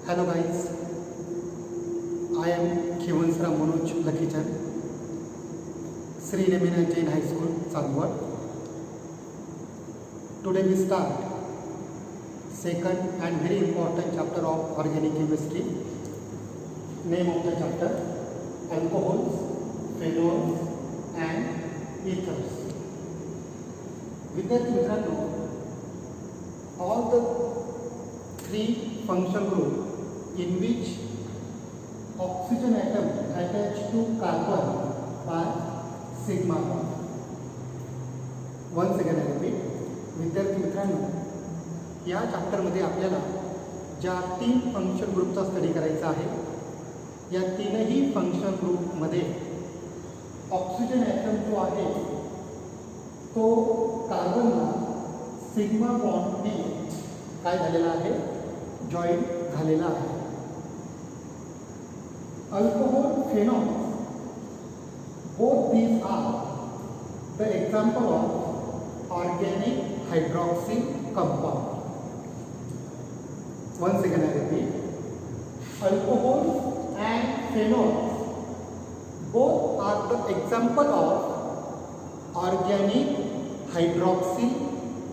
Hello guys, I am Khivansra Manoj Lakhichand, Sri Nemina Jain High School, Salwar. Today we start second and very important chapter of organic chemistry. Name of the chapter: alcohols, phenols and ethers. विद्यार्थी मित्रांनो, all the three functional groups in which oxygen atom attached to carbon by sigma bond. Once again I repeat, विद्यार्थी मित्रांनो, या चॅप्टरमध्ये आपल्याला ज्या तीन function ग्रुपचा study करायचा आहे, या तीनही फंक्शन ग्रुपमध्ये ऑक्सिजन ॲटम जो आहे तो कार्बनला सिग्मा बॉन्डने काय झालेला आहे, जॉईन झालेला आहे. Alcohol, phenols, both these are the example of organic hydroxyl compound. Once again I repeat, alcohols and phenols both are the example of organic hydroxyl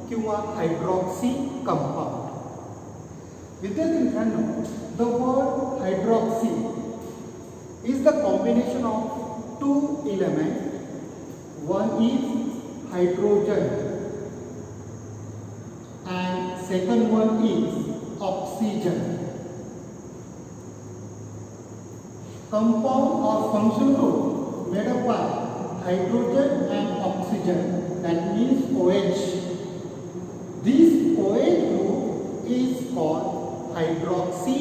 किंवा hydroxy compound. विद्यार्थी मित्रांनो, the word hydroxy is the combination of two elements. One is hydrogen and second one is oxygen. Compound or function group made up by hydrogen and oxygen, that means OH. This OH group is called hydroxy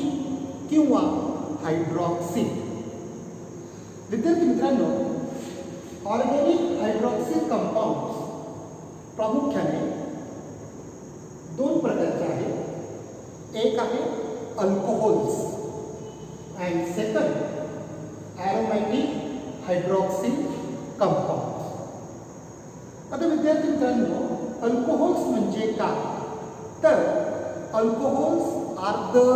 किंवा hydroxyl. विद्यार्थी मित्रांनो, organic hydroxyl compounds प्रामुख्याने दोन प्रकारचे आहेत. एक आहे alcohols and second aromatic hydroxyl compounds. आता विद्यार्थी मित्रांनो, अल्कोहोल्स म्हणजे काय, तर alcohols are the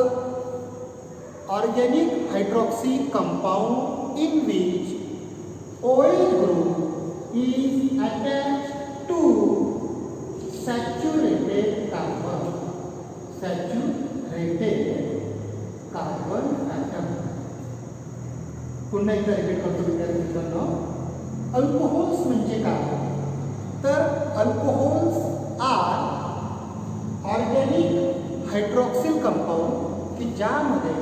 organic hydroxy compound in which OH group is attached to saturated carbon. Saturated carbon atom. पुन्हा एकदा रिपीट करतो विद्यार्थी मित्रांनो, अल्कोहोल्स म्हणजे काय, तर alcohols are organic hydroxyl compound की ज्यामध्ये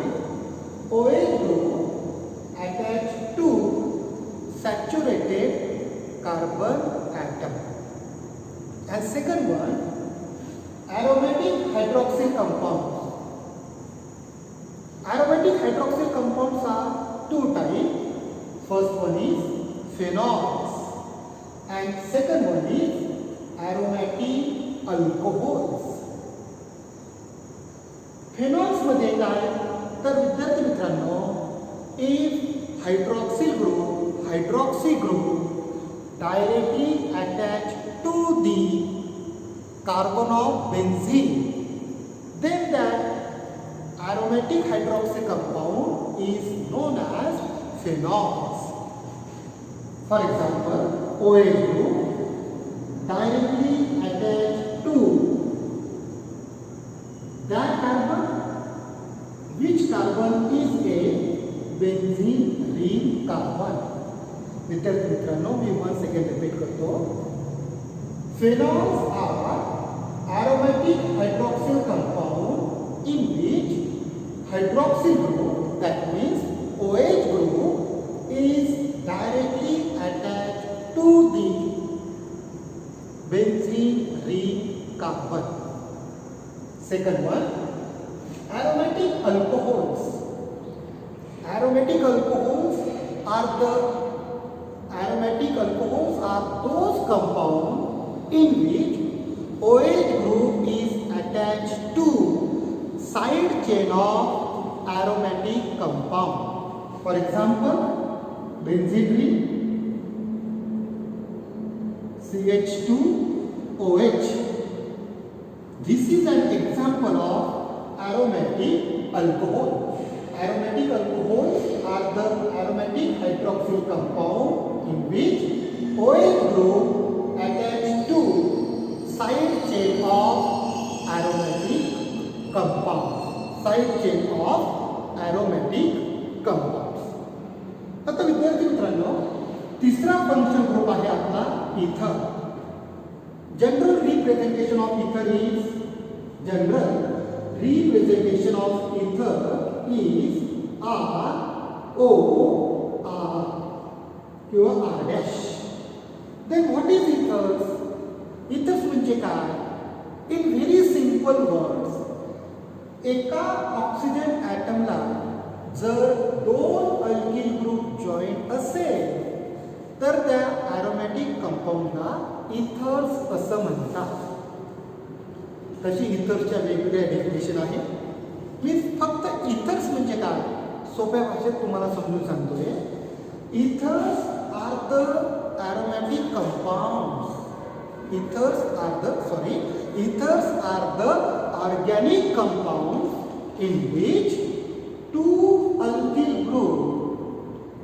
OH group attach to saturated carbon atom. And second one aromatic hydroxyl compound. Aromatic hydroxyl compounds are two type. First one is phenols and second one is aromatic alcohols. Phenols मध्ये काय, तर विद्यार्थी मित्रांनो, if hydroxy group directly attach to the carbon of benzene, then that aromatic hydroxy compound is known as phenols. For example, OH group directly attached to that carbon, which carbon is a benzene ring carbon. विद्यार्थी मित्रांनो, मी once again repeat करतो. Phenols are aromatic hydroxyl compound in which hydroxyl group, that means OH group, is directly attached to the benzene ring carbon. Second one, aromatic alcohols. Aromatic alcohols are those compounds in which OH group is attached to side chain of aromatic compound. For example, benzene ring, CH2OH. This is an example of aromatic alcohol. Aromatic alcohols are the aromatic hydroxyl compound in which OH group attached to side chain of aromatic compound. Side chain of aromatic compounds. आता विद्यार्थी मित्रांनो, तिसरा function group आहे आपला इथर. General representation of इथर is R, O, R किंवा R dash. Then what is ethers? Ethers म्हणजे काय? In very simple words, एका ऑक्सिजन ॲटमला जर दोन अल्किल ग्रुप जॉईंट असेल तर त्या ॲरोमॅटिक कंपाऊंडला इथर्स असं म्हणतात. तशी इथर्सच्या वेगवेगळ्या डेफिनेशन आहे. मी फक्त इथर्स म्हणजे काय सोप्या भाषेत तुम्हाला समजून सांगतोय. Ethers are the aromatic compounds. Ethers are the organic compounds in which two alkyl group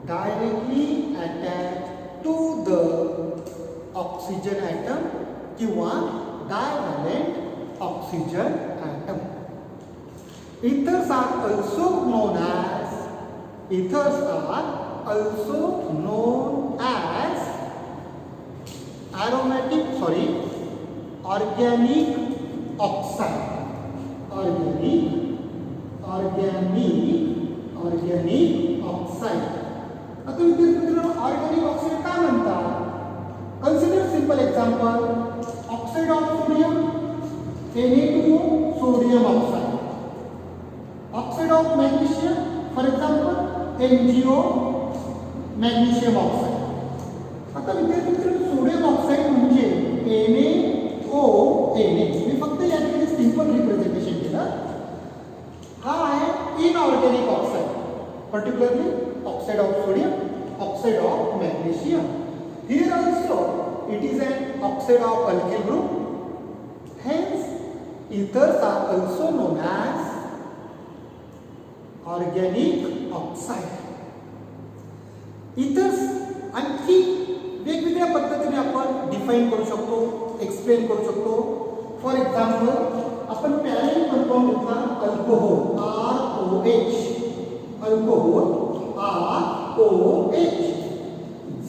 directly attach to the oxygen atom किंवा divalent oxygen atom. Ethers are also known as organic oxide. Organic oxide. आता मित्रांनो organic oxide काय म्हणतात? Consider simple example. Oxide of sodium Na2O sodium oxide. Oxide of magnesium for example MgO magnesium oxide. आता मित्रांनो sodium oxide म्हणजे NaONA. मी फक्त या ठिकाणी सिंपल रिप्रेझेंटेशन केलं. हा आहे inorganic oxide, particularly oxide of sodium, oxide of magnesium. Here also it is an oxide of alkyl group. Hence ethers are also known as organic oxide. Ethers आणखी वेगवेगळ्या पद्धतीने आपण डिफाइन करू शकतो, एक्सप्लेन करू शकतो. फॉर एक्झाम्पल आपण parent compound घेतला अल्कोहोल ROH.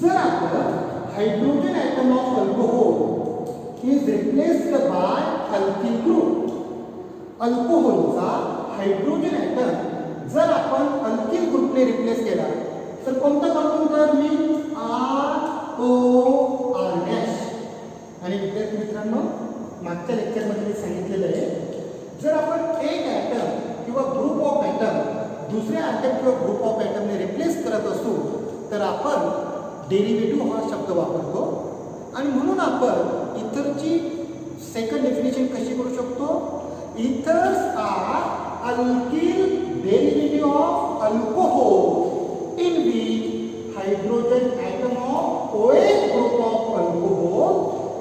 जर आपण hydrogen atom of alcohol is replaced by alkyl group. अल्कोहोलचा हायड्रोजन ॲटम जर आपण अल्किल ग्रुपने रिप्लेस केला तर कोणता कंपाऊंड तयार होईल? ROR dash. आणि विद्यार्थी मित्रांनो, मागच्या लेक्चरमध्ये मी सांगितलेलं आहे, जर आपण एक ॲटम किंवा ग्रुप ऑफ ॲटम दुसऱ्या ॲटम किंवा ग्रुप ऑफ ॲटमने रिप्लेस करत असू तर आपण डेरिव्हेटिव्ह हा शब्द वापरतो. आणि म्हणून आपण इथरची सेकंड डेफिनेशन कशी करू शकतो? Ethers are alkyl derivative of alcohol in which hydrogen atom of OH group of alcohol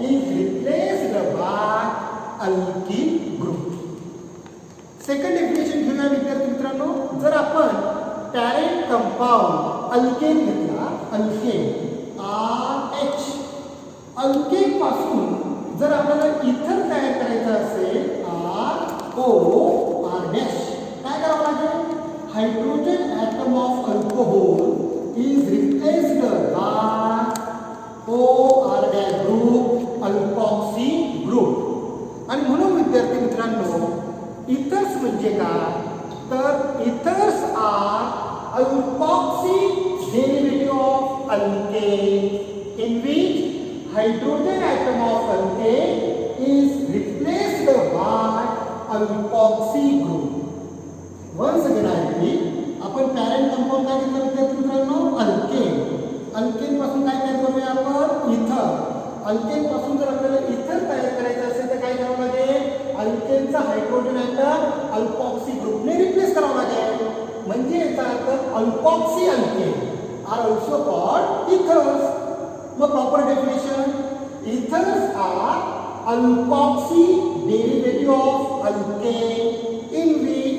is replaced by alkyl group. Second definition घेऊया विद्यार्थी मित्रांनो. जर आपण पॅरेंट कंपाऊंड अल्केन घेतला, अल्केन RH, अल्केन पासून जर आपल्याला इथर तयार करायचं असेल ROR डॅश, काय करावं लागेल? Hydrogen atom of alcohol is replaced by OR group, alkoxy group. आणि म्हणून विद्यार्थी मित्रांनो, इथर्स म्हणजे काय? तर ethers are alkoxy derivative of alkane in which hydrogen atom of alkane is replaced by alkoxy group. Once again I repeat, आपण parent compound काय घेतलं विद्यार्थी मित्रांनो? अल्केन. अल्केन पासून काय तयार करूया आपण? इथर. अल्केन पासून जर आपल्याला इथर तयार करायचं असेल तर काय करावं लागेल? अल्केनचा हायड्रोजन ॲटम अल्कॉक्सी ग्रुपने रिप्लेस करावं लागेल. म्हणजे याचा अर्थ alkoxy alkane are also called ethers. मग proper definition, ethers are alkoxy derivative of alkane in which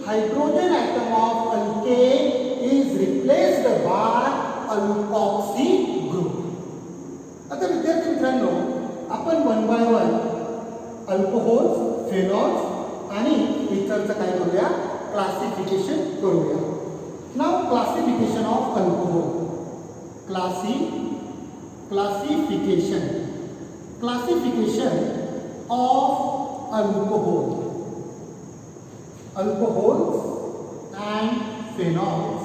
hydrogen atom of alkane is replaced by alkoxy group. आता विद्यार्थी मित्रांनो, आपण वन बाय वन अल्कोहोल्स, फेनॉल्स आणि इतरचं काय करूया, क्लासिफिकेशन करूया. Now classification of alcohol. Classification of alcohols and phenols.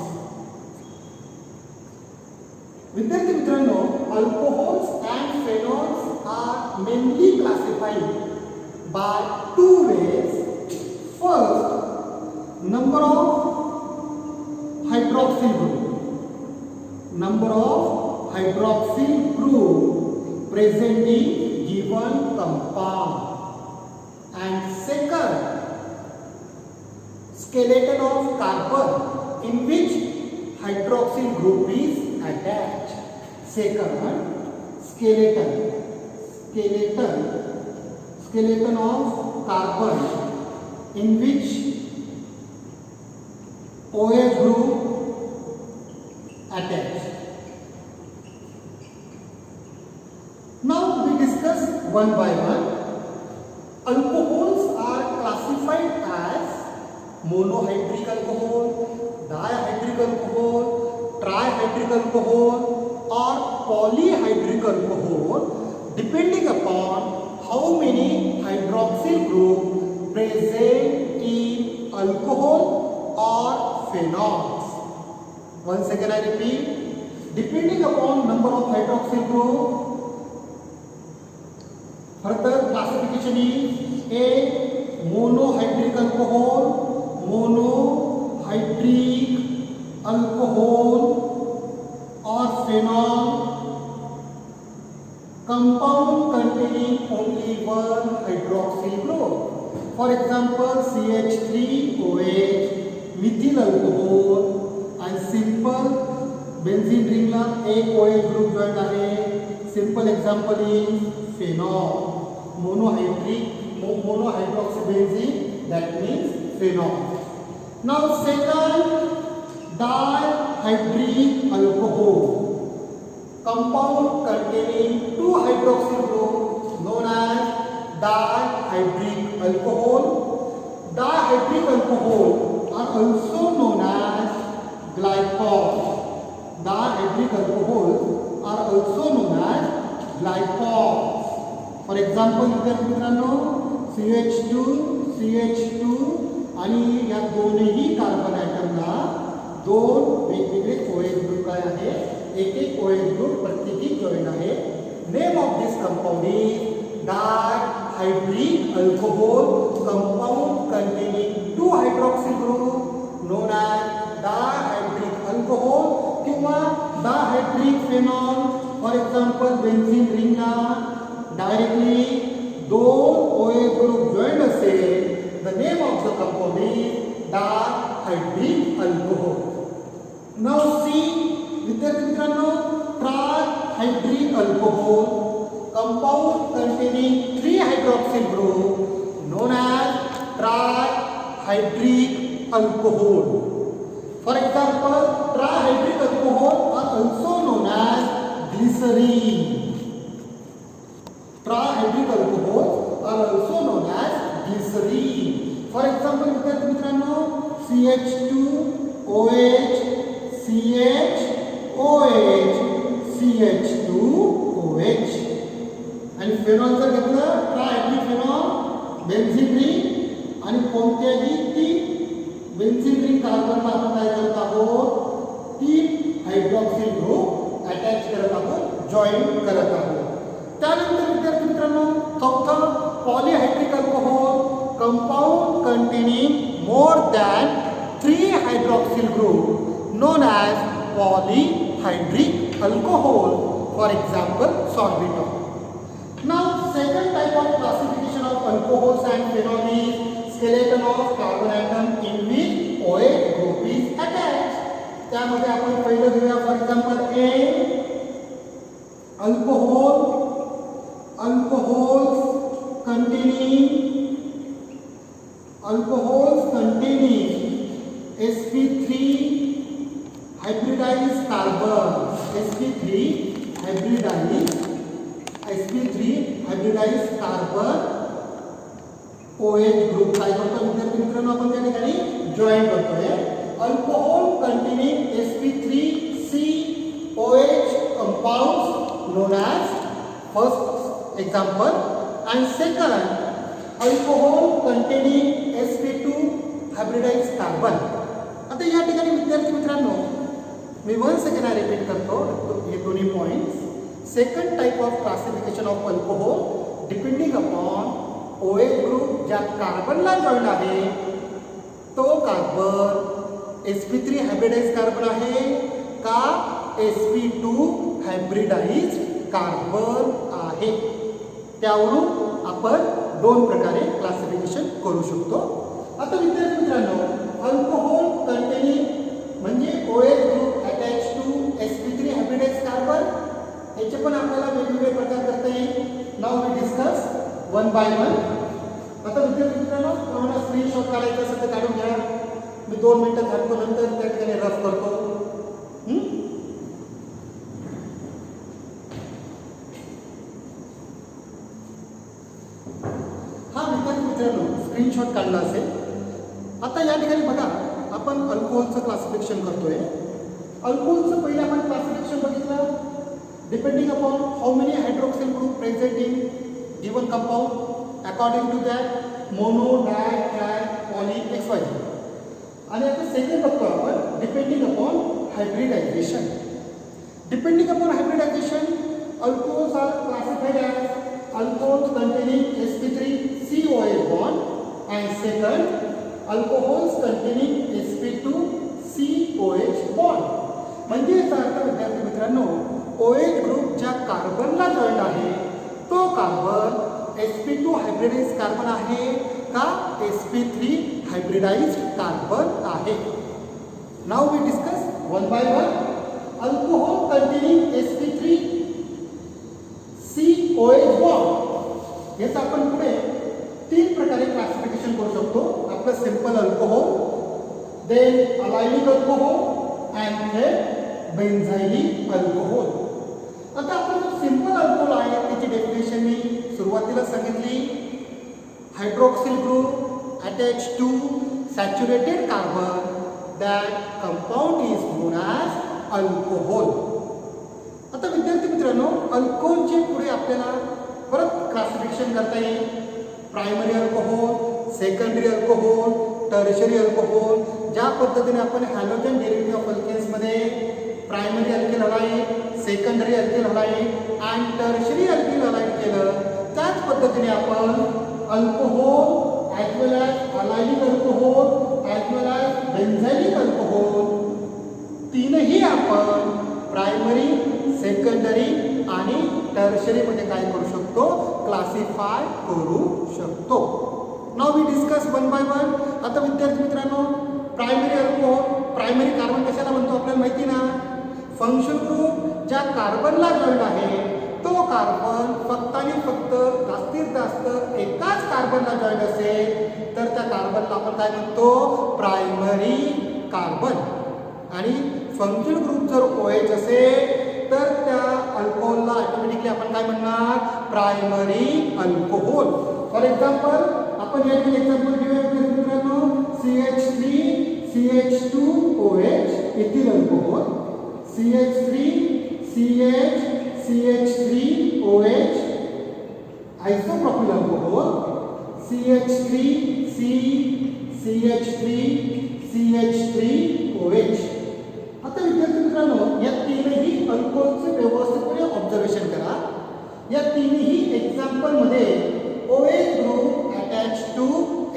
विद्यार्थी मित्रांनो, alcohols and phenols are mainly classified by two ways. First, number of hydroxyl group present in given compound, and second, skeleton of carbon in which hydroxyl group is attached. Second, skeleton of carbon in which OH group attached. Now we discuss one by one. Alcohols are classified as monohydric alcohol, dihydric alcohol, trihydric alcohol or polyhydric alcohol depending upon how many hydroxyl group present in alcohol or phenols. Once again I repeat, depending upon number of hydroxyl group. Further classification is A, monohydric alcohol, or phenol, compound containing only one hydroxyl group. For example, CH3OH, methyl alcohol, and simple benzene ring ला एक OH group joined आहे. Simple example is phenol, monohydroxybenzene, that means phenol. Now second, dihydric alcohol, compound containing two hydroxyl groups known as dihydric alcohol. Dihydric alcohol are also known as glycols. Dihydric alcohols are also known as glycols. For example, विद्यार्थी मित्रांनो, CH2 आणि या दोनही carbon ॲटमला दोन वेगवेगळे OH group काय आहे, एक OH ग्रुप प्रत्येकी जॉईन आहे. Name of this compound is dihydric alcohol, compound containing two hydroxyl group known as dihydric alcohol किंवा dihydric phenol. For example, benzene ring ला directly दोन OH group joined असेल, the name of the compound is dihydric alcohol. Now see, विद्यार्थी मित्रांनो, trihydric alcohol, compound containing three hydroxyl group known as trihydric alcohol. For example, trihydric alcohol are also known as glycerine. Trihydric alcohol are also known as glycerine. For example, विद्यार्थी मित्रांनो, CH2OH, CHOH, CH2OH. आणि phenol जर घेतलं, ट्रायहायड्रिक phenol, benzene ring आणि कोणत्याही तीन benzene ring कार्बनला आपण काय करत आहोत, तीन हायड्रॉक्सिल ग्रुप अटॅच करत आहोत, जॉईन करत आहोत. त्यानंतर विद्यार्थी मित्रांनो, चौथं polyhydric alcohol, compound containing more than 3 hydroxyl group known as polyhydric alcohol. For example, sorbitol. Now, second type of classification of alcohols and phenol is skeleton of carbon atom in which OH group is attached. त्यामध्ये आपण पहिलं घेऊया. For example, A, alcohols containing join करतोय. Alcohol containing sp3COH compounds known as first example, and second alcohol containing sp2 hybridized carbon. आता या ठिकाणी विद्यार्थी मित्रांनो मी वन्स अगेन रिपीट करतो हे दोन्ही points. Second type of classification of alcohol depending upon OH group ज्या कार्बनला जॉईन आहे तो कार्बन sp3 हायब्रिडाइज कार्बन आहे का sp2 हायब्रिडाइज कार्बन आहे. त्यावरून आपण दोन प्रकारे क्लासिफिकेशन करू शकतो. आता विद्यार्थी मित्रांनो अल्कोहोल कंटेनिंग म्हणजे OH group attach to sp3 hybridize carbon याचे पण आपल्याला वेगवेगळे प्रकार करता येईल. Now we discuss one by one. आता विद्यार्थी मित्रांनो तुम्हाला स्क्रीनशॉट काढायचा असेल तर काढून घ्या. मी 2 मिनिटं थांबतो नंतर त्या ठिकाणी रफ करतो. हा विद्यार्थी मित्रांनो स्क्रीनशॉट काढला असेल. आता या ठिकाणी बघा आपण अल्कोहोलचं क्लासिफिकेशन करतोय. अल्कोहोलचं पहिले आपण क्लासिफिकेशन बघितलं depending upon how many hydroxyl group present in given compound according to that mono di tri poly XYZ. आणि आता सेकंड बघतो आपण depending upon hybridization. Depending upon hybridization alcohols are classified as alcohols containing sp3COH bond and second alcohols containing sp2COH bond. म्हणजे याचा अर्थ विद्यार्थी मित्रांनो OH group ज्या कार्बनला जॉईन आहे तो कार्बन sp2 हायब्रिडाइज कार्बन आहे का sp3 हायब्रिडाइज्ड कार्बन आहे. Now we discuss one by one. Alcohol containing sp3COH bond याचा आपण पुढे 3 प्रकारे क्लासिफिकेशन करू शकतो. आपलं simple alcohol, then allylic alcohol and then benzylic alcohol. आता आपण जो सिंपल अल्कोहोल आहे त्याची डेफिनेशन मी सुरुवातीला सांगितली. Hydroxyl group attach to saturated carbon that compound is known as alcohol. आता विद्यार्थी मित्रांनो अल्कोहोलचे पुढे आपल्याला परत क्लासिफिकेशन करता येईल. Primary alcohol, secondary alcohol, tertiary alcohol. ज्या पद्धतीने आपण हॅलोजन डेरिव्हेटिव्ह ऑफ अल्केन्समध्ये primary alkyl halide, secondary alkyl halide and tertiary alkyl halide केलं त्याच पद्धतीने आपण alcohol as well as allylic alcohol as well as benzylic alcohol तीनही आपण प्रायमरी, सेकंडरी आणि टर्शरीमध्ये काय करू शकतो क्लासिफाय करू शकतो. Now we discuss one by one. आता विद्यार्थी मित्रांनो प्रायमरी अल्कोहोल प्रायमरी कार्बन कशाला म्हणतो आपल्याला माहिती ना. फंक्शन ग्रुप ज्या कार्बनला जॉईन आहे तो कार्बन फक्त आणि फक्त जास्तीत जास्त एकाच कार्बनला जॉईन असेल तर त्या कार्बनला आपण काय म्हणतो प्रायमरी कार्बन. आणि फंक्शन ग्रुप जर OH असेल तर त्या अल्कोहोलला ऑटोमॅटिकली आपण काय म्हणणार प्रायमरी अल्कोहोल. फॉर एक्झाम्पल आपण या ठिकाणी एक्झाम्पल घेऊया मित्रांनो. CH3CH2OH ethyl alcohol, CH3CH3OH isopropyl alcohol, CH3CH3CH3OH. आता विद्यार्थी मित्रांनो या तीनही अल्कोहोलचे व्यवस्थितपणे ऑब्झर्वेशन करा. या तीनही एक्झाम्पलमध्ये OH group attach to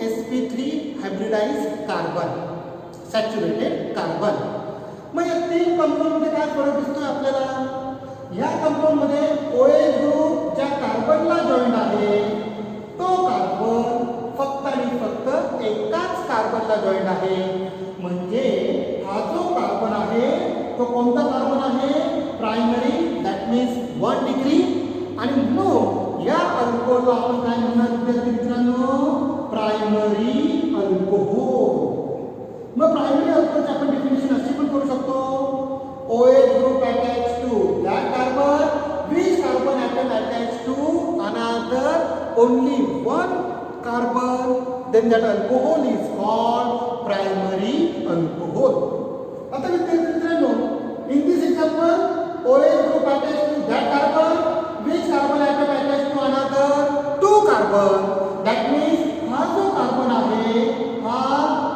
sp3 hybridized carbon saturated carbon. मग या 3 कंपाऊंडमध्ये काय फरक दिसतोय आपल्याला. या कंपाऊंडमध्ये OH ग्रुप ज्या कार्बनला जॉईन आहे तो कार्बन फक्त आणि फक्त एकाच कार्बनला जॉईन आहे. म्हणजे हा जो कार्बन आहे तो कोणता कार्बन आहे प्रायमरी, दॅट मीन्स 1 डिग्री. आणि म्हणून या अल्कोहोलला आपण काय म्हणणार विद्यार्थी मित्रांनो प्रायमरी अल्कोहोल. मग प्रायमरी अल्कोहोलची आपण डेफिनेशन अशी पण करू शकतो OH group attached to that carbon, which carbon atom attached to another only one carbon, then that alcohol is called primary alcohol. आता विद्यार्थी मित्रांनो, in this example OH group attached to that carbon, which carbon atom attached to another 2 carbon. That means हा जो carbon आहे हा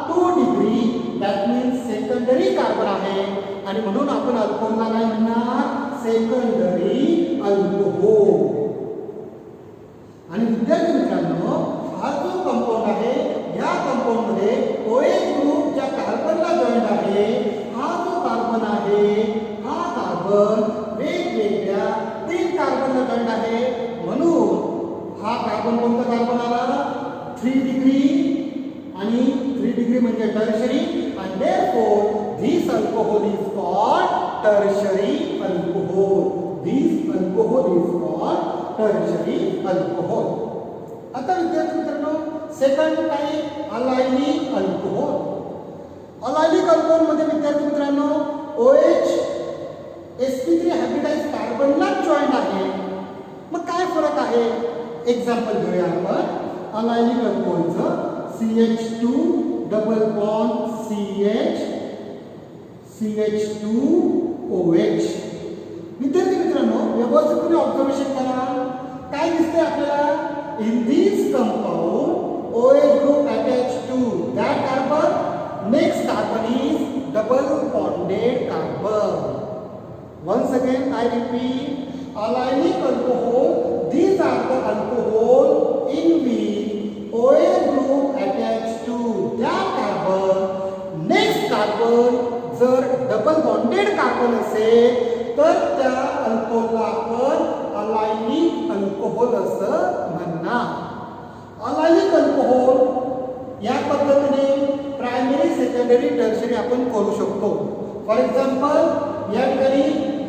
2 degree, that means secondary carbon आहे आणि म्हणून आपण अल्कोहोलला काय म्हणणार, सेकंडरी अल्कोहोल. आणि विद्यार्थी मित्रांनो, हा जो कंपाऊंड आहे या कंपाऊंड मध्ये OH ग्रुप ज्या कार्बनला जॉईंट आहे, हा जो कार्बन आहे हा कार्बन वेगवेगळ्या 3 कार्बनला जॉईंट आहे. म्हणून हा कार्बन कोणता कार्बन आला, 3 डिग्री, आणि 3 डिग्री म्हणजे tertiary, and therefore this alcohol is called tertiary alcohol. This alcohol is called tertiary alcohol. आता विद्यार्थी मित्रांनो, सेकंड टाइप अलायनिक अल्कोहोल. अलायनिक अल्कोहोल मध्ये विद्यार्थी मित्रांनो OH sp3 हायब्रिडाइज कार्बनला जॉईंट आहे. मग काय फरक आहे, एक्झाम्पल घेऊया आपण. अलायनिक अल्कोहोलचं CH2 डबल बॉन्ड CH2OH. विद्यार्थी मित्रांनो, व्यवस्थितपणे ऑब्झर्वेशन करा. काय दिसते आपल्याला, in this compound OH group attached to that carbon, next carbon is double bonded carbon. Once again I repeat, alynic alcohol, these are the alcohol in which OH group attached to that carbon, next carbon जर double bonded carbon असेल तर त्या अल्कोहोलला आपण अलायनिक alcohol असं म्हणणार. अलायनिक alcohol या पद्धतीने primary, secondary, tertiary आपण करू शकतो. फॉर एक्झाम्पल, या ठिकाणी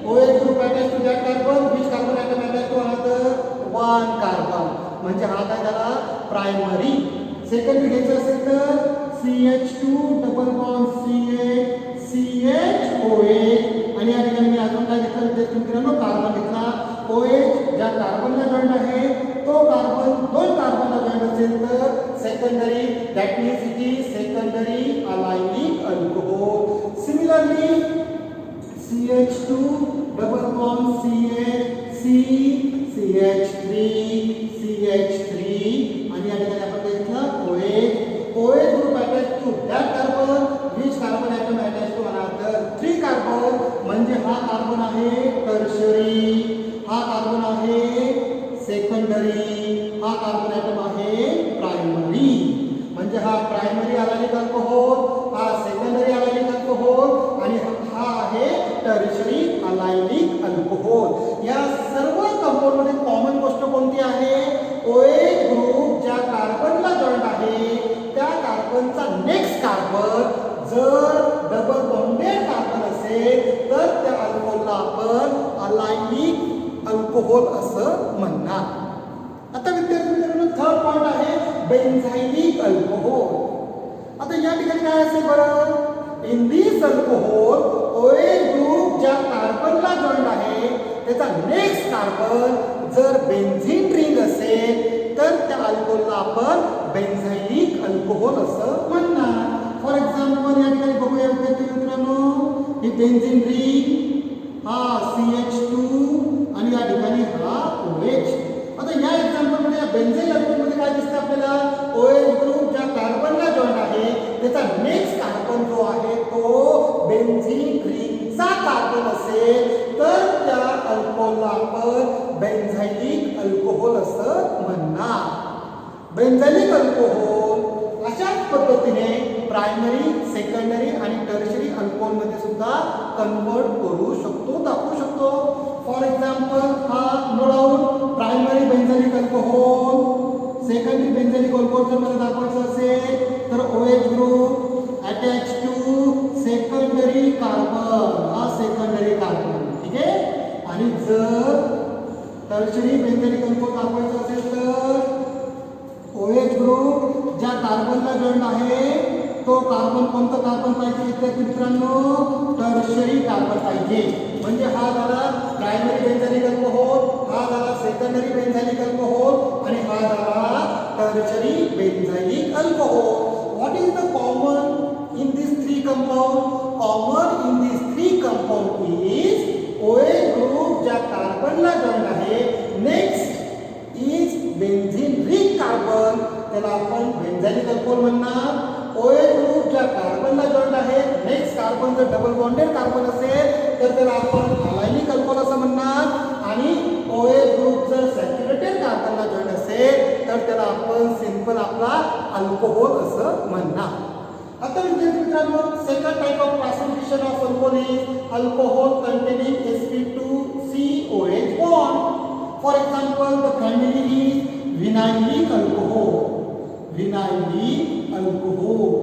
OH group attach to that carbon, which carbon atom attached to another 1 carbon, म्हणजे हा काय झाला प्रायमरी. सेकंडरी घ्यायचं असेल तर CH2 डबल बॉन्ड CHOH, आणि या ठिकाणी मी अजून काय घेतलं विद्यार्थी मित्रांनो, कार्बन घेतला. OH ज्या कार्बनला जॉईंट आहे तो कार्बन 2 कार्बनला जॉईंट असेल तर secondary, that means it is secondary allylic alcohol. Similarly CH2 double bond CH3 आणि या ठिकाणी आपण काय घेतलं OH group attach to that carbon, which carbon atom attached to another 3 carbon, म्हणजे हा कार्बन आहे टर्शरी, हा कार्बन आहे सेकंडरी, हा कार्बन ॲटम आहे प्रायमरी. म्हणजे हा प्रायमरी अलायनिक अल्कोहोल, हा सेकंडरी अलायनिक अल्कोहोल आणि हा आहे टर्शरी अलायनिक अल्कोहोल. या सर्व कंपाऊंड मध्ये कॉमन गोष्ट कोणती आहे, OH ग्रुप ज्या कार्बनला जॉईंट आहे त्या कार्बनचा नेक्स्ट कार्बन जर डबल बॉन्डेड कार्बन असेल तर त्या अल्कोहोलला आपण अलायनिक अल्कोहोल असं म्हणणार. आता विद्यार्थी मित्रांनो, थर्ड पॉइंट आहे बेन्झाइलिक अल्कोहोल. आता या ठिकाणी काय असेल बरं, in this alcohol OH group ज्या कार्बनला जॉईंट आहे त्याचा नेक्स्ट कार्बन जर बेन्झीन रिंग असेल तर त्या अल्कोहोलला आपण बेन्झाइलिक अल्कोहोल असं म्हणणार. फॉर एक्झाम्पल या ठिकाणी बघूया विद्यार्थी मित्रांनो, ही बेन्झीन रिंग, हा CH2 आणि या ठिकाणी हा OH. आता या एक्झाम्पल मध्ये या बेन्झाइल अल्कोहोल मध्ये काय दिसतं आपल्याला, OH ग्रुप ज्या कार्बनला जॉईंट आहे त्याचा नेक्स्ट कार्बन जो आहे तो बेन्झीन रिंगचा कार्बन असेल तर त्या अल्कोहोलला आपण बेन्झाइलिक अल्कोहोल असं म्हणणार. बेन्झाइलिक अल्कोहोल अशाच पद्धतीने प्रायमरी, सेकंडरी आणि टर्शरी अल्कोहोल मध्ये सुद्धा कन्वर्ट करू शकतो, दाखवू शकतो. फॉर एक्झाम्पल, हा note down primary benzylic alcohol, secondary benzylic alcohol जर मला दाखवायचं असेल तर OH group attach to secondary carbon, हा सेकंडरी कार्बन, ठीक आहे. आणि जर टर्शरी बेन्झाइलिक अल्कोहोल दाखवायचं असेल तर OH ग्रुप ज्या कार्बनला जॉईंट आहे तो कार्बन कोणता कार्बन पाहिजे विद्यार्थी मित्रांनो, टर्शरी कार्बन पाहिजे. म्हणजे हा झाला प्रायमरी बेन्झाइलिक अल्कोहोल, हा झाला सेकंडरी बेन्झाइलिक अल्कोहोल आणि हा झाला tertiary benzylic alcohol. What is the common in this 3 compound? मित्रांनो, common in this three compound is OH group ज्या कार्बनला जॉईन आहे. Next is benzene rich carbon, त्याला आपण बेन्झाइलिक अल्कोहोल म्हणणार. OH ग्रुप ज्या कार्बनला जॉईन आहे, नेक्स्ट कार्बन जर डबल बॉन्डेड कार्बन असेल तर त्याला आपण अलायनिक अल्कोहोल असं म्हणणार. आणि OH ग्रुप जर सॅच्युरेटेड कार्बनला जॉईन असेल तर त्याला आपण सिंपल आपला अल्कोहोल असं म्हणणार. आता विद्यार्थी मित्रांनो, second type of classification of alcohol is alcohol containing sp2COH bond. For example, the family is vinylic alcohol. Vinylic alcohol.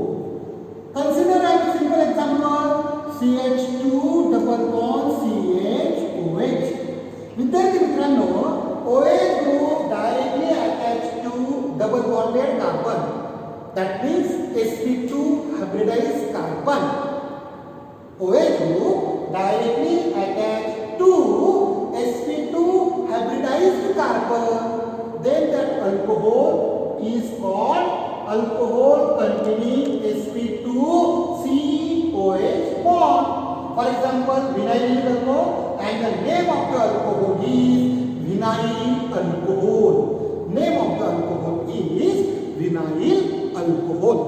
Consider a simple example: CH2 double bond CHOH. विद्यार्थी मित्रांनो, OH group directly attached to double bonded carbon. That means sp2 hybridized carbon. OH group directly attached to sp2 hybridized carbon. Then that alcohol is called alcohol containing sp2COH bond. For example, vinyl alcohol, and the name of the alcohol is vinyl alcohol. Name of the alcohol is vinyl alcohol.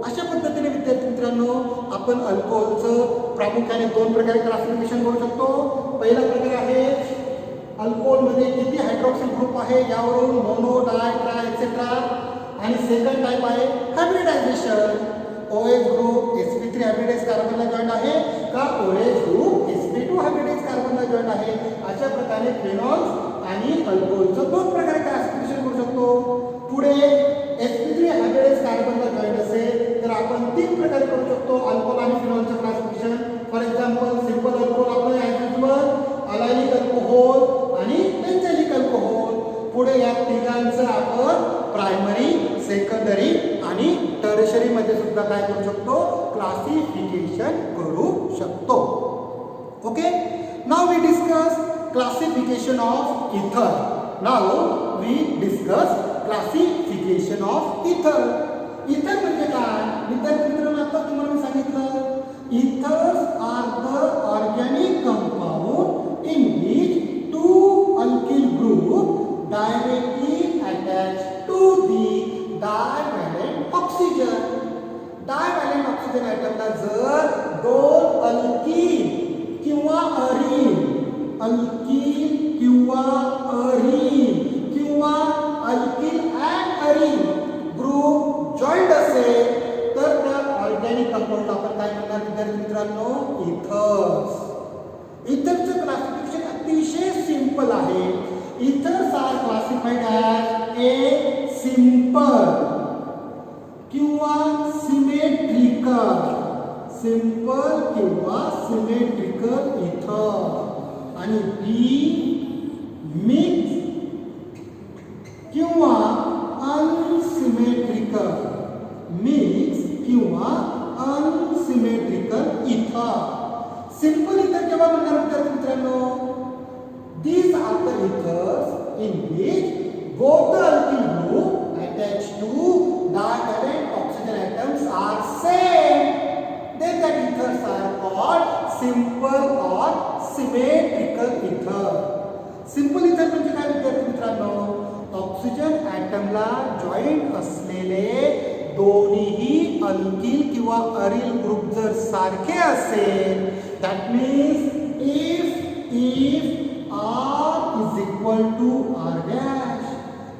अशा पद्धतीने विद्यार्थी मित्रांनो, आपण अल्कोहोलचं प्रामुख्याने दोन प्रकारे classification करू शकतो. पहिला प्रकार आहे अल्कोहोलमध्ये किती हायड्रॉक्सिल ग्रुप आहे यावरून मोनो, डाय, ट्राय एक्सेट्रा. आणि सेकंड टाइप आहे hybridization. OH group sp3 hybridize कार्बनला जॉईन आहे का OH ग्रुप sp2 हायब्रिडाइज कार्बनला जॉईन आहे. अशा प्रकारे फिनॉल्स आणि अल्कोहोलचं दोन प्रकारे क्लासिफिकेशन करू शकतो. पुढे sp3 हायब्रिडाइज कार्बनला जॉईन असेल तर आपण तीन प्रकारे करू शकतो अल्कोहोल आणि फिनॉलचं classification. For example, simple alcohol आपण ॲज युजुअल, अलायनिक अल्कोहोल आणि बेन्झाइलिक अल्कोहोल. पुढे या तिघांचं आपण प्रायमरी, सेकंडरी आणि टर्शरी मध्ये सुद्धा काय करू शकतो, क्लासिफिकेशन करू शकतो. Okay, now we discuss classification of ether. Now we discuss classification of ether. Ether म्हणजे काय विद्यार्थी मित्रांनो, आता तुम्हाला मी सांगितलं, ethers are the organic compound in which two alkyl group directly attach to the divalent oxygen. Divalent oxygen ॲटमला जर दोन अल्किल किंवा अरीन, अल्किल किंवा अरीन किंवा alkyl and arene group joint असेल तर त्या ऑर्गॅनिक कंपाउंड आपण काय म्हणणार विद्यार्थी मित्रांनो, इथर्स. इथरचं क्लासिफिकेशन अतिशय सिंपल आहे. Ethers are classified as A simple किंवा सिमेट्रिकल, सिंपल किंवा सिमेट्रिकल इथर. आणि बी मिक्स किंवा अनसिमेट्रिकल, मिक्स किंवा अनसिमेट्रिकल इथर. सिंपल इथर केव्हा म्हणणार विद्यार्थी मित्रांनो, these are the ethers in which both the alkyl group attached to divalent oxygen atoms are same. Then the ethers are called simple or symmetrical ether. Simple ether म्हणजे काय विद्यार्थी मित्रांनो, oxygen ॲटमला joint असलेले दोन्हीही अल्किल किंवा अरील group जर सारखे असेल, that means if R is equal to R dash,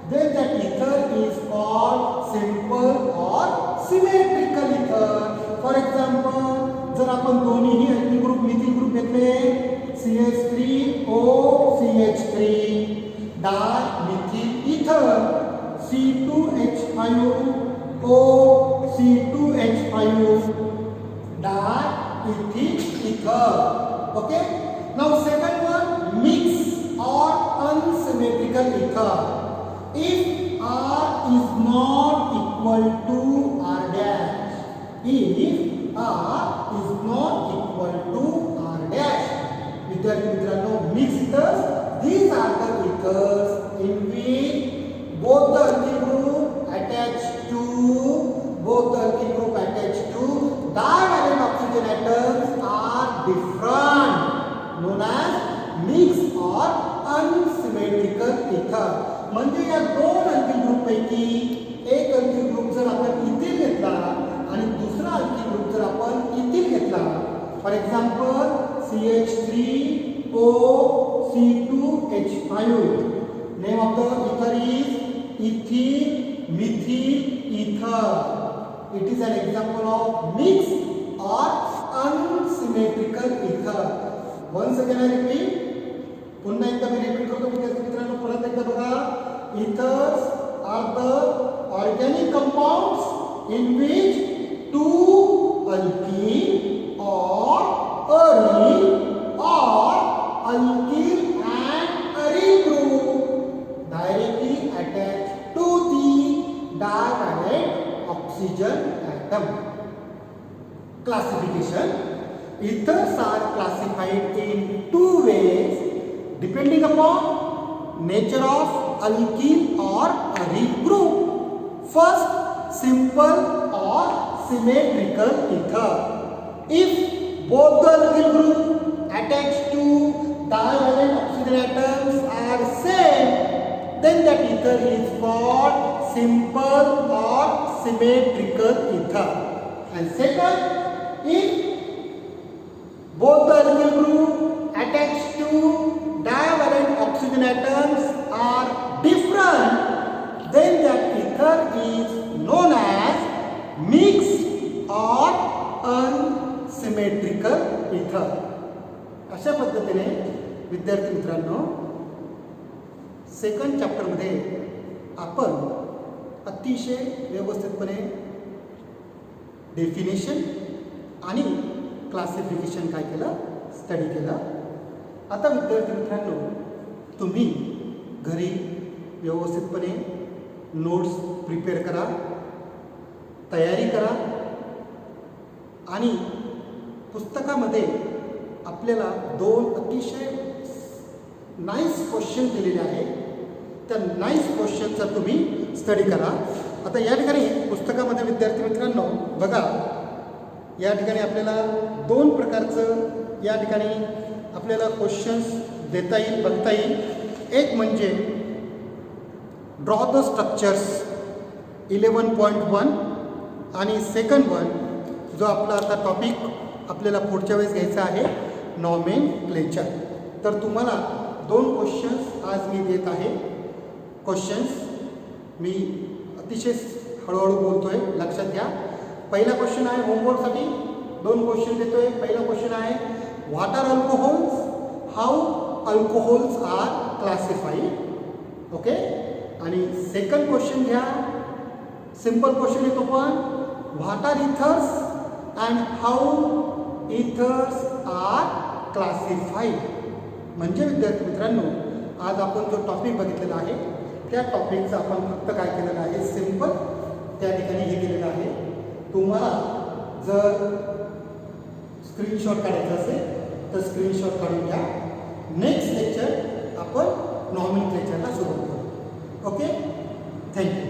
then that ether is called simple or symmetrical ether. For example, जर आपण दोन्हीही अल्किल ग्रुप, मिथिल ग्रुप घेतले, CH3O CH3 डायमिथिल इथर, C2H5O C2H5 डायमिथिल इथर. Okay? Now second one, mixed or unsymmetrical ether. If R is not equal to R dash, if R is not equal to R dash, विद्यार्थी मित्रांनो, mixed ethers, these are the ethers in which both the alkyl group attached to divalent oxygen different, known as mixed or unsymmetrical ether. म्हणजे या दोन alkyl group पैकी एक alkyl group जर आपण ethyl घेतला आणि दुसरा अल्किल ग्रुप जर आपण इथिल घेतला, for example CH3OC2H5, name of the ether is ethyl methyl ether. It is an example of mixed or unsymmetrical ether. Once again I repeat, पुन्हा एकदा मी रिपीट करतो विद्यार्थी मित्रांनो, परत एकदा बघा. Ethers are the organic compounds in which two alkyl or aryl or alkyl and aryl group directly attach to the divalent oxygen atom. Classification: ethers are classified in two ways depending upon nature of alkyl or aryl group. First, simple or symmetrical ether. If both the alkyl group attached to divalent oxygen atoms are same, then that ether is called simple or symmetrical ether. And second, if both the alkyl group attached to divalent oxygen atoms are different, then that ether is known as mixed or unsymmetrical ether. अशा पद्धतीने विद्यार्थी मित्रांनो, second chapter मध्ये आपण अतिशय व्यवस्थितपणे definition आणि classification काय केलं, स्टडी केलं. आता विद्यार्थी मित्रांनो, तुम्ही घरी व्यवस्थितपणे नोट्स प्रिपेअर करा, तयारी करा आणि पुस्तकामध्ये आपल्याला दोन अतिशय नाईस क्वेश्चन दिलेले आहेत. त्या नाईस क्वेश्चनचा तुम्ही स्टडी करा. आता या ठिकाणी पुस्तकामध्ये विद्यार्थी मित्रांनो बघा, या ठिकाणी आपल्याला दोन प्रकारचं या ठिकाणी आपल्याला क्वेश्चन्स देता येईल, बघता येईल. एक म्हणजे ड्रॉ द स्ट्रक्चर्स 11.1 आणि सेकंड वन जो आपला आता टॉपिक आपल्याला पुढच्या वेळेस घ्यायचा आहे, नॉमेनक्लेचर. तर तुम्हाला दोन क्वेश्चन्स आज मी देत आहे. क्वेश्चन्स मी अतिशय हळूहळू बोलतोय, लक्षात घ्या. पहिला क्वेश्चन आहे होमवर्कसाठी, दोन क्वेश्चन देतोय. पहिला क्वेश्चन आहे what are alcohols, how alcohols are classified. Okay. आणि सेकंड क्वेश्चन घ्या, सिंपल क्वेश्चन येतो पण what are ethers and how ethers are classified. म्हणजे विद्यार्थी मित्रांनो, आज आपण जो टॉपिक बघितलेला आहे त्या टॉपिकचं आपण फक्त काय केलेलं आहे, सिंपल त्या ठिकाणी हे केलेलं आहे. तुम्हाला जर स्क्रीनशॉट काढायचा असेल तर स्क्रीनशॉट काढून घ्या. नेक्स्ट लेक्चर आपण नॉमेनक्लेचरला सुरुवात करू. Okay, thank you.